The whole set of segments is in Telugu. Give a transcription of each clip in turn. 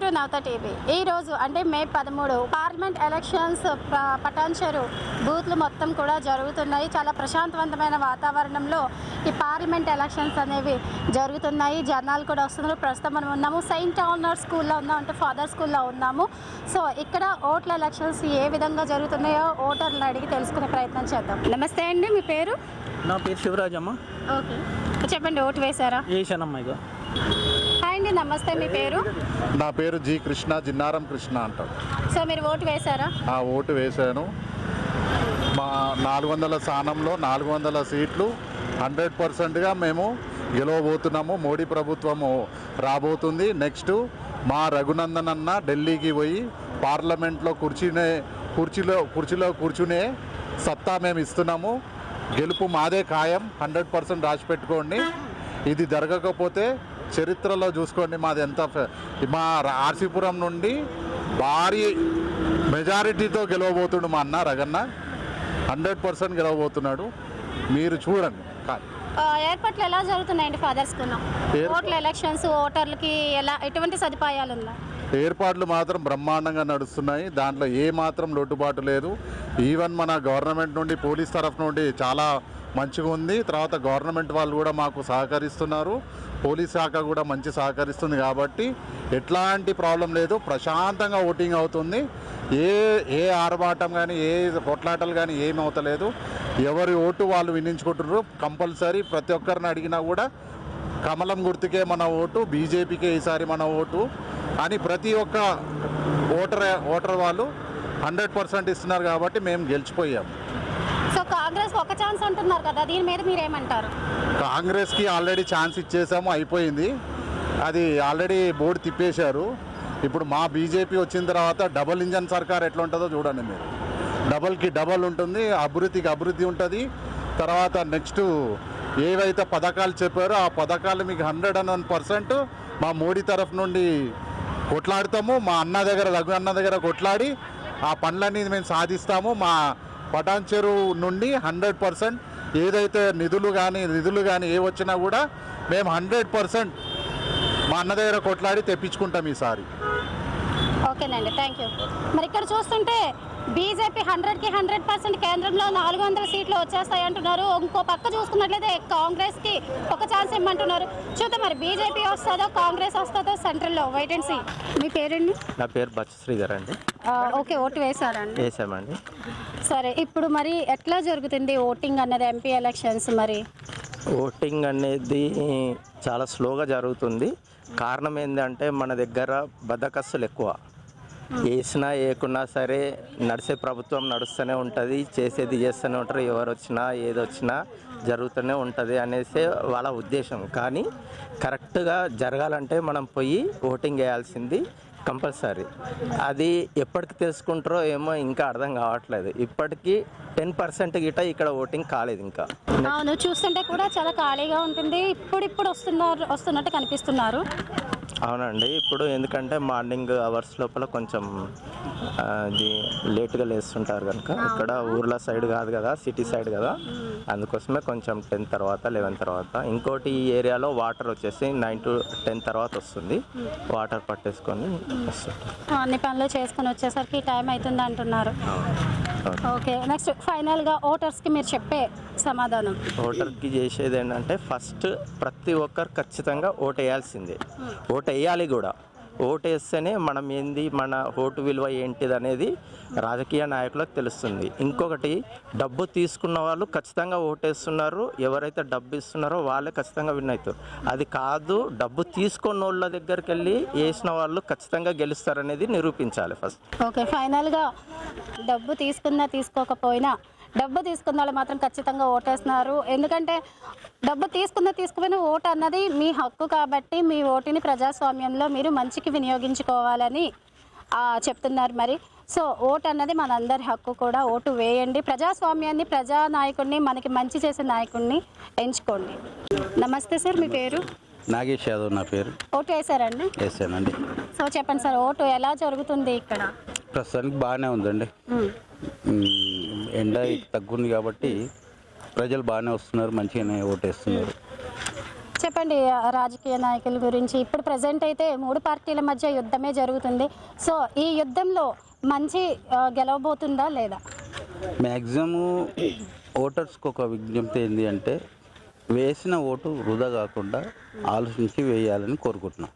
To Navata TV. ఈరోజు అంటే మే 13 పార్లమెంట్ ఎలక్షన్స్ పటాన్చెరు బూత్లు మొత్తం కూడా జరుగుతున్నాయి. చాలా ప్రశాంతవంతమైన వాతావరణంలో ఈ పార్లమెంట్ ఎలక్షన్స్ అనేవి జరుగుతున్నాయి. జనాలు కూడా వస్తున్నారు. ప్రస్తుతం మనం ఉన్నాము సెయింట్ ఆనర్ స్కూల్లో ఉన్నాము, అంటే ఫాదర్ స్కూల్లో ఉన్నాము. సో ఇక్కడ ఓట్ల ఎలక్షన్స్ ఏ విధంగా జరుగుతున్నాయో ఓటర్లను అడిగి తెలుసుకునే ప్రయత్నం చేద్దాం. నమస్తే అండి, మీ పేరు? నా పేరు శివరాజమ్మ. ఓకే, చెప్పండి, ఓటు వేశారా? వేసానమ్మ. ఇక హాయ్ అండి, నమస్తే, మీ పేరు? నా పేరు జి కృష్ణ, జిన్నారం కృష్ణ అంటారు. సో మీరు ఓటు వేశారా? ఓటు వేశాను. మా 400 స్థానంలో 400 సీట్లు 100%గా మేము గెలవబోతున్నాము. మోడీ ప్రభుత్వము రాబోతుంది. నెక్స్ట్ మా రఘునందన్ అన్న ఢిల్లీకి పోయి పార్లమెంట్లో కుర్చీలో కూర్చునే సత్తా మేము ఇస్తున్నాము. గెలుపు మాదే ఖాయం, 100% రాసి పెట్టుకోండి. ఇది జరగకపోతే చరిత్రలో చూసుకోండి మాది ఎంత. మా ఆర్సీపురం నుండి భారీ మెజారిటీతో గెలవబోతుండు మా అన్న రగన్న. 100% గెలవబోతున్నాడు, మీరు చూడండి. ఏర్పాట్లు ఎలా జరుగుతున్నాయండి ఫాదర్ స్కూల్లో? ఓట్ల ఎలక్షన్స్ ఓటర్లకి ఎటువంటి సదుపాయాలు ఉన్నాయి? ఏర్పాట్లు మాత్రం బ్రహ్మాండంగా నడుస్తున్నాయి. దాంట్లో ఏ మాత్రం లోటుబాటు లేదు. ఈవెన్ మన గవర్నమెంట్ నుండి, పోలీస్ తరఫు నుండి చాలా మంచిగా ఉంది. తర్వాత గవర్నమెంట్ వాళ్ళు కూడా మాకు సహకరిస్తున్నారు. పోలీస్ శాఖ కూడా మంచి సహకరిస్తుంది. కాబట్టి ఎట్లాంటి ప్రాబ్లం లేదు, ప్రశాంతంగా ఓటింగ్ అవుతుంది. ఏ ఆర్భాటం కానీ ఏ కొట్లాటలు కానీ ఏమి అవుతలేదు. ఎవరి ఓటు వాళ్ళు వినించుకుంటున్నారు. కంపల్సరీ ప్రతి ఒక్కరిని అడిగినా కూడా కమలం గుర్తుకే మన ఓటు, బీజేపీకే ఈసారి మన ఓటు అని ప్రతి ఒక్క ఓటర్ వాళ్ళు 100% ఇస్తున్నారు. కాబట్టి మేము గెలిచిపోయాము. సో కాంగ్రెస్ ఒక ఛాన్స్ అంటున్నారు కదా, దీని మీద మీరేమంటారు? కాంగ్రెస్కి ఆల్రెడీ ఛాన్స్ ఇచ్చేసాము, అయిపోయింది. అది ఆల్రెడీ బోర్డు తిప్పేశారు. ఇప్పుడు మా బీజేపీ వచ్చిన తర్వాత డబుల్ ఇంజన్ సర్కార్ ఎట్లా ఉంటుందో చూడండి మీరు. డబల్కి డబల్ ఉంటుంది, అభివృద్ధికి అభివృద్ధి ఉంటుంది. తర్వాత నెక్స్ట్ ఏవైతే పథకాలు చెప్పారో ఆ పథకాలు మీకు 101% మా మోడీ తరఫు నుండి కొట్లాడతాము. మా అన్న దగ్గర, రఘు అన్న దగ్గర కొట్లాడి ఆ పనులన్నీ మేము సాధిస్తాము. మా పటాన్చెరు నుండి 100% ఏదైతే నిధులు కానీ ఏ వచ్చినా కూడా మేము 100% మా అన్న దగ్గర కొట్లాడి తెప్పించుకుంటాం ఈసారి. ఓకేనండి, థ్యాంక్ యూ. మరి ఇక్కడ చూస్తుంటే బీజేపీ 100కి 100% కేంద్రంలో 400 సీట్లు వచ్చేస్తాయి అంటున్నారు. ఇంకో పక్క చూసుకున్నట్లయితే కాంగ్రెస్కి ఒక ఛాన్స్ ఇమ్మంటున్నారు. చూద్దాం మరి బీజేపీ వస్తుందో కాంగ్రెస్ వస్తుందో సెంట్రల్లో. Wait and see. మీ పేరండి? నా పేరు బచ్చశ్రీధర్ అండి. ఓకే, ఓటు వేశారండి? వేసామండి. సరే, ఇప్పుడు మరి ఎట్లా జరుగుతుంది ఓటింగ్ అన్నది, ఎంపీ ఎలక్షన్స్? మరి ఓటింగ్ అనేది చాలా స్లోగా జరుగుతుంది. కారణం ఏంటంటే మన దగ్గర బద్దకస్తులు ఎక్కువ. వేసినా వేయకున్నా సరే నడిచే ప్రభుత్వం నడుస్తూనే ఉంటుంది, చేసేది చేస్తూనే ఉంటారు. ఎవరు వచ్చినా ఏది వచ్చినా జరుగుతూనే ఉంటుంది అనేసి వాళ్ళ ఉద్దేశం. కానీ కరెక్ట్గా జరగాలంటే మనం పోయి ఓటింగ్ వేయాల్సింది కంపల్సరీ. అది ఎప్పటికి తెలుసుకుంటారో ఏమో ఇంకా అర్థం కావట్లేదు. ఇప్పటికీ 10% గిట ఇక్కడ ఓటింగ్ కాలేదు ఇంకా. అవును, చూస్తుంటే కూడా చాలా ఖాళీగా ఉంటుంది. ఇప్పుడు వస్తున్నట్టు కనిపిస్తున్నారు. అవునండి, ఇప్పుడు ఎందుకంటే మార్నింగ్ అవర్స్ లోపల కొంచెం అది లేట్గా లేస్తుంటారు కనుక. ఇక్కడ ఊర్ల సైడ్ కాదు కదా, సిటీ సైడ్ కదా, అందుకోసమే కొంచెం 10 తర్వాత 11 తర్వాత. ఇంకోటి ఈ ఏరియాలో వాటర్ వచ్చేసి 9 to 10 తర్వాత వస్తుంది. వాటర్ పట్టేసుకొని వస్తుంటారు. అన్ని పనులు చేసుకొని వచ్చేసరికి టైం అవుతుంది అంటున్నారు. ఓకే, నెక్స్ట్ ఫైనల్గా ఓటర్స్కి మీరు చెప్పే సమాధానం? ఓటర్కి చేసేది ఏంటంటే ఫస్ట్ ప్రతి ఒక్కరు ఖచ్చితంగా ఓటు వేయాల్సిందే. ఓటు వేయాలి కూడా. ఓటు వేస్తేనే మనం ఏంది, మన ఓటు విలువ ఏంటిది అనేది రాజకీయ నాయకులకు తెలుస్తుంది. ఇంకొకటి, డబ్బు తీసుకున్న వాళ్ళు ఖచ్చితంగా ఓటేస్తున్నారు. ఎవరైతే డబ్బు ఇస్తున్నారో వాళ్ళే ఖచ్చితంగా విన్ అవుతారు. అది కాదు, డబ్బు తీసుకున్న వాళ్ళ దగ్గరికి వెళ్ళి వేసిన వాళ్ళు ఖచ్చితంగా గెలుస్తారనేది నిరూపించాలి ఫస్ట్. ఓకే, ఫైనల్గా డబ్బు తీసుకున్నా తీసుకోకపోయినా డబ్బు తీసుకున్న వాళ్ళు మాత్రం ఖచ్చితంగా ఓటేస్తున్నారు. ఎందుకంటే డబ్బు తీసుకుపోయిన ఓటు అన్నది మీ హక్కు. కాబట్టి మీ ఓటుని ప్రజాస్వామ్యంలో మీరు మంచికి వినియోగించుకోవాలని చెప్తున్నారు. మరి సో ఓటు అన్నది మనందరి హక్కు కూడా. ఓటు వేయండి, ప్రజాస్వామ్యాన్ని, ప్రజానాయకుడిని, మనకి మంచి చేసే నాయకుడిని ఎంచుకోండి. నమస్తే సార్, మీ పేరు? నాగేష్ యాదవ్ నా పేరు. ఓటు వేశారండి? వేసానండి. సో చెప్పండి సార్, ఓటు ఎలా జరుగుతుంది ఇక్కడ? ప్రస్తుతానికి బాగానే ఉందండి. ఎండ తగ్గుంది కాబట్టి ప్రజలు బాగానే వస్తున్నారు, మంచిగానే ఓటేస్తున్నారు. చెప్పండి రాజకీయ నాయకుల గురించి. ఇప్పుడు ప్రజెంట్ అయితే 3 పార్టీల మధ్య యుద్ధమే జరుగుతుంది. సో ఈ యుద్ధంలో మంచి గెలవబోతుందా లేదా? మ్యాక్సిమము ఓటర్స్కి ఒక విజ్ఞప్తి ఏంటి అంటే వేసిన ఓటు వృధా కాకుండా ఆలోచించి వేయాలని కోరుకుంటున్నాం.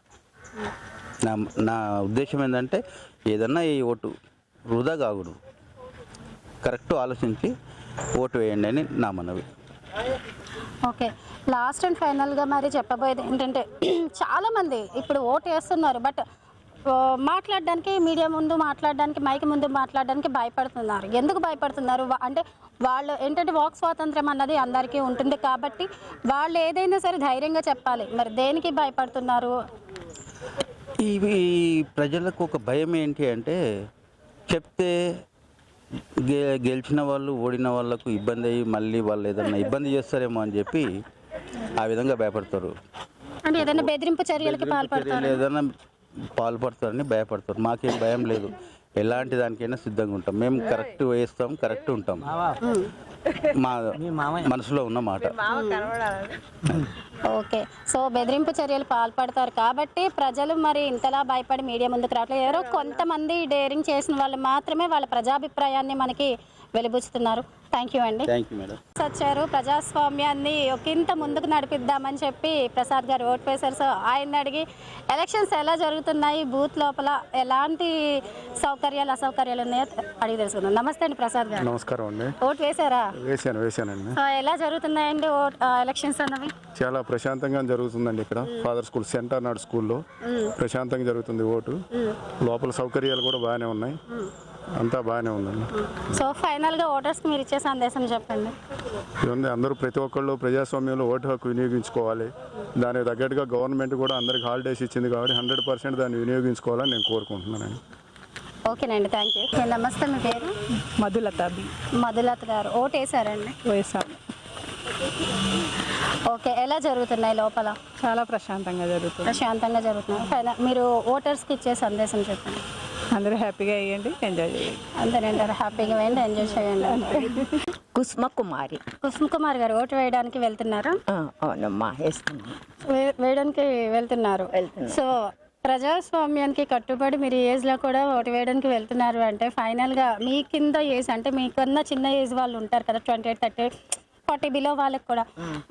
నా ఉద్దేశం ఏంటంటే ఏదన్నా ఈ ఓటు వృధా కాకూడదు, కరెక్ట్ ఆలోచించి ఓటు వేయండి అని నా మనవి. ఓకే, లాస్ట్ అండ్ ఫైనల్గా మరి చెప్పబోయేది ఏంటంటే చాలామంది ఇప్పుడు ఓటు వేస్తున్నారు, బట్ మాట్లాడడానికి మీడియా ముందు మాట్లాడడానికి మైక్ ముందు మాట్లాడడానికి భయపడుతున్నారు. ఎందుకు భయపడుతున్నారు అంటే వాళ్ళు ఏంటంటే వాక్ స్వాతంత్రం అన్నది అందరికీ ఉంటుంది కాబట్టి వాళ్ళు ఏదైనా సరే ధైర్యంగా చెప్పాలి. మరి దేనికి భయపడుతున్నారు? ఇవి ప్రజలకు ఒక భయం ఏంటి అంటే చెప్తే గెలిచిన వాళ్ళు ఓడిన వాళ్ళకు ఇబ్బంది అయ్యి మళ్ళీ వాళ్ళు ఏదన్నా ఇబ్బంది చేస్తారేమో అని చెప్పి ఆ విధంగా భయపడతారు. అంటే ఏదైనా బెదిరింపు చర్యలకి ఏదైనా పాల్పడతారని భయపడతారు. మాకేం భయం లేదు, ఎలాంటి దానికైనా సిద్ధంగా ఉంటాం. మేము కరెక్ట్ వేస్తాం, కరెక్ట్ ఉంటాం. మా మనసులో ఉన్న మాట. ఓకే, సో బెదిరింపు చర్యలు పాల్పడతారు కాబట్టి ప్రజలు మరి ఇంతలా భయపడి మీడియా ముందుకు రావట్లేదు. ఎవరో కొంతమంది డేరింగ్ చేసిన వాళ్ళు మాత్రమే వాళ్ళ ప్రజాభిప్రాయాన్ని మనకి వెలిబుచ్చుతున్నారు. థ్యాంక్ యూ అండి. Thank you madam. వచ్చారు, ప్రజాస్వామ్యాన్ని ఒకంత ముందుకు నడిపిద్దామని చెప్పి ప్రసాద్ గారు ఓటు వేశారు. సో ఆయన అడిగి ఎలక్షన్స్ ఎలా జరుగుతున్నాయి, బూత్ లోపల ఎలాంటి సౌకర్యాలు అసౌకర్యాలు ఉన్నాయో అడిగి తెలుసుకుందాం. నమస్తే అండి ప్రసాద్ గారు. నమస్కారం అండి. ఓటు వేశారా? వేసానండి. సో ఎలా జరుగుతున్నాయండి ఎలక్షన్స్ అన్నవి? చాలా ప్రశాంతంగా జరుగుతుందండి. ఇక్కడ ఫాదర్ స్కూల్, సెంటర్ నాడు స్కూల్లో ప్రశాంతంగా జరుగుతుంది ఓటు. లోపల సౌకర్యాలు కూడా బాగానే ఉన్నాయి, అంతా బాగానే ఉందండి. సో ఫైనల్గా ఓటర్స్కి మీరు ఇచ్చే సందేశం చెప్పండి. ఇవన్నీ అందరూ ప్రతి ఒక్కళ్ళు ప్రజాస్వామ్యంలో ఓటు హక్కు వినియోగించుకోవాలి. దానికి తగ్గట్టుగా గవర్నమెంట్ కూడా అందరికి హాలిడేస్ ఇచ్చింది కాబట్టి 100% దాన్ని వినియోగించుకోవాలని నేను కోరుకుంటున్నానండి. ఓకేనండి, థ్యాంక్ యూ. నమస్తే, మీ పేరు? మధులత గారు. ఓటు వేసారండి? వేసాను. ఓకే, ఎలా జరుగుతున్నాయి లోపల? చాలా ప్రశాంతంగా జరుగుతుంది. జరుగుతున్నాయి. మీరు ఓటర్స్కి ఇచ్చే సందేశం చెప్పండి. అందరూ హ్యాపీగా వేయండి, ఎంజాయ్ చేయండి. అంతేనంటారు, హ్యాపీగా వేయండి, ఎంజాయ్ చేయండి. కుసుమ కుమారి. కుసుమ కుమార్ గారు ఓటు వేయడానికి వెళ్తున్నారా? అవునమ్మా, వేస్తున్నాం. వేయడానికి వెళ్తున్నారు. సో ప్రజాస్వామ్యానికి కట్టుబడి మీరు ఈ ఏజ్లో కూడా ఓటు వేయడానికి వెళ్తున్నారు అంటే ఫైనల్గా మీ కింద ఏజ్ అంటే మీకన్నా చిన్న ఏజ్ వాళ్ళు ఉంటారు కదా, 28, 30, 40 బిలో వాళ్ళకి కూడా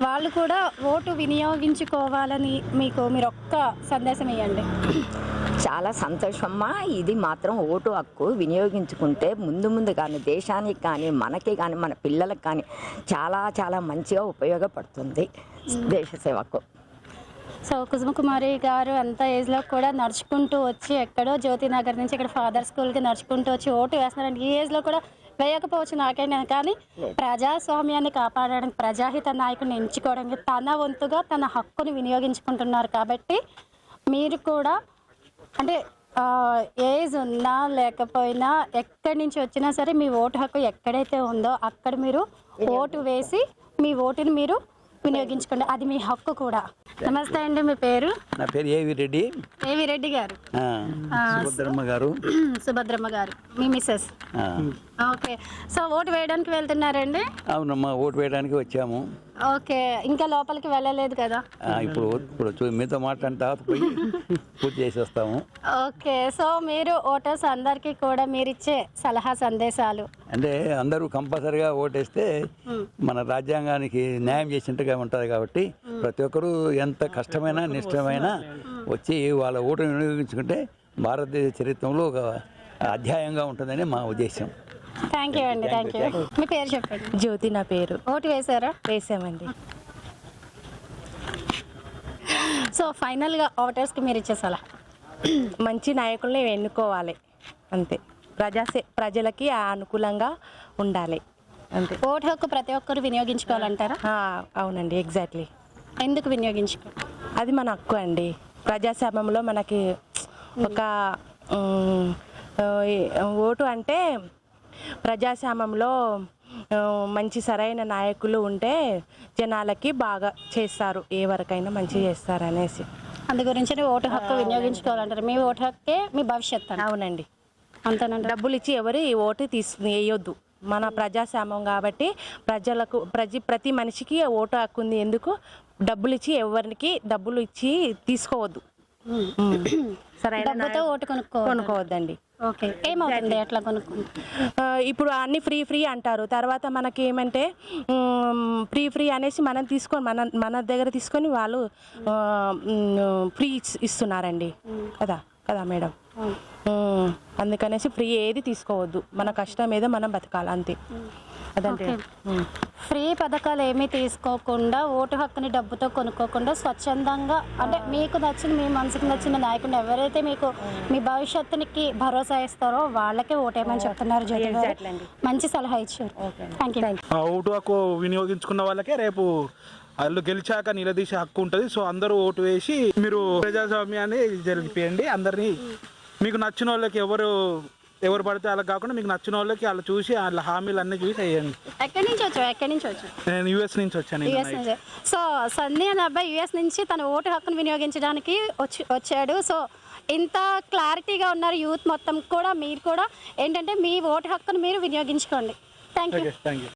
వాళ్ళు కూడా ఓటు వినియోగించుకోవాలని మీరు ఒక్క సందేశం ఇవ్వండి. చాలా సంతోషమ్మా. ఇది మాత్రం ఓటు హక్కు వినియోగించుకుంటే ముందు కానీ దేశానికి కానీ మనకి కానీ మన పిల్లలకు కానీ చాలా చాలా మంచిగా ఉపయోగపడుతుంది దేశ సేవకు. సో కుసుమకుమారి గారు అంత ఏజ్లో కూడా నడుచుకుంటూ వచ్చి ఎక్కడో జ్యోతినగర్ నుంచి ఇక్కడ ఫాదర్ స్కూల్కి నడుచుకుంటూ వచ్చి ఓటు వేస్తున్నారంటే ఈ ఏజ్లో కూడా వేయకపోవచ్చు నాకైనా, కానీ ప్రజాస్వామ్యాన్ని కాపాడడానికి ప్రజాహిత నాయకుడిని ఎంచుకోవడానికి తన వంతుగా తన హక్కుని వినియోగించుకుంటున్నారు. కాబట్టి మీరు కూడా అంటే ఏజ్ ఉన్నా లేకపోయినా ఎక్కడి నుంచి వచ్చినా సరే మీ ఓటు హక్కు ఎక్కడైతే ఉందో అక్కడ మీరు ఓటు వేసి మీ ఓటుని మీరు వినియోగించుకోండి, అది మీ హక్కు కూడా. నమస్తే అండి, మీ పేరు? నా పేరు ఏవి రెడ్డి. ఏవి రెడ్డి గారు. సుభద్రమ్మ గారు. సుభద్రమ్మ గారు మీ మిస్సెస్. ఓకే, సో ఓటు వేయడానికి వెళ్తున్నారండి? అవునమ్మా, ఓటు వేయడానికి వచ్చాము. ఓకే, ఇంకా లోపలికి వెళ్ళలేదు కదా? ఇప్పుడు మీతో మాట్లాడిన పోయి పూర్తి చేసి వస్తాము. ఓకే, సో మీరు ఓటర్స్ అందరికీ కూడా మీరు ఇచ్చే సలహా సందేశాలు అంటే అందరూ కంపల్సరిగా ఓటేస్తే మన రాజ్యాంగానికి న్యాయం చేసినట్టుగా ఉంటుంది కాబట్టి ప్రతి ఒక్కరూ ఎంత కష్టమైనా నిష్టమైనా వచ్చి వాళ్ళ ఓటును వినియోగించుకుంటే భారతదేశ చరిత్రలో ఒక అధ్యాయంగా ఉంటుందని మా ఉద్దేశం. థ్యాంక్ యూ అండి, థ్యాంక్ యూ. మీ పేరు చెప్పండి. జ్యోతి నా పేరు. ఓటు వేసారా? వేసామండి. సో ఫైనల్గా ఓటర్స్కి మీరు ఇచ్చే సలహా? మంచి నాయకుల్ని ఎన్నుకోవాలి, అంతే. ప్రజలకి అనుకూలంగా ఉండాలి, అంతే. ఓటు హక్కు ప్రతి ఒక్కరు వినియోగించుకోవాలంటారా? అవునండి, ఎగ్జాక్ట్లీ. ఎందుకు వినియోగించుకో? అది మన హక్కు అండి. ప్రజాస్వామ్యంలో మనకి ఒక ఓటు అంటే ప్రజాస్వామ్యంలో మంచి సరైన నాయకులు ఉంటే జనాలకి బాగా చేస్తారు, ఏ వరకైనా మంచి చేస్తారు అనేసి. అందు గురించి ఓటు హక్కు వినియోగించుకోవాలంటారు. మీ ఓటు హక్కే మీ భవిష్యత్తు. అవునండి, అంతేనండి. డబ్బులు ఇచ్చి ఎవరు ఈ ఓటు వేయొద్దు, మన ప్రజాస్వామ్యం కాబట్టి ప్రతి మనిషికి ఓటు హక్కు ఉంది. ఎందుకు డబ్బులు ఇచ్చి ఎవరికి డబ్బులు ఇచ్చి తీసుకోవద్దు, సరైన డబ్బుతో ఓటు కొనుక్కోవద్దండి. ఓకే, ఏమవుతుంది అట్లా కొనుక్కుంటే? ఇప్పుడు అన్ని ఫ్రీ అంటారు, తర్వాత మనకి ఏమంటే ఫ్రీ అనేసి మనం తీసుకొని మన దగ్గర తీసుకొని వాళ్ళు ఫ్రీ ఇస్తున్నారండి కదా మేడం. అందుకనేసి ఫ్రీ ఏది తీసుకోవద్దు, మన కష్టం ఏదో మనం బతకాలి అంతే. అదంటే ఫ్రీ పథకాలు ఏమీ తీసుకోకుండా ఓటు హక్కుని డబ్బుతో కొనుక్కోకుండా స్వచ్ఛందంగా అంటే మీకు నచ్చిన మీ మనసుకు నచ్చిన నాయకుడిని ఎవరైతే మీకు మీ భవిష్యత్తునికి భరోసా ఇస్తారో వాళ్ళకే ఓటేయమని చెప్తున్నారు జ్యోతి గారు. మంచి సలహా ఇచ్చారు. Thank you. ఓటు హక్కు వినియోగించుకున్న వాళ్ళకే రేపు వాళ్ళు గెలిచాక నిలదీసే హక్కు ఉంటుంది. సో అందరూ ఓటు వేసి మీరు ప్రజాస్వామ్యాన్ని జరిపియండి. అందరినీ మీకు నచ్చిన వాళ్ళకి ఎవరు పడితే వాళ్ళకి కాకుండా మీకు నచ్చిన వాళ్ళకి వాళ్ళు చూసి వాళ్ళ హామీలు అన్నీ చూసి వేయండి. ఎక్కడి నుంచి వచ్చావు? నేను యుఎస్ నుంచి వచ్చాను. యుఎస్ నుంచి. సో సంధ్య అనే అబ్బాయి యుఎస్ నుంచి తన ఓటు హక్కును వినియోగించడానికి వచ్చాడు. సో ఇంత క్లారిటీగా ఉన్నారు యూత్ మొత్తం కూడా. మీరు కూడా ఏంటంటే మీ ఓటు హక్కును మీరు వినియోగించుకోండి. Thank you.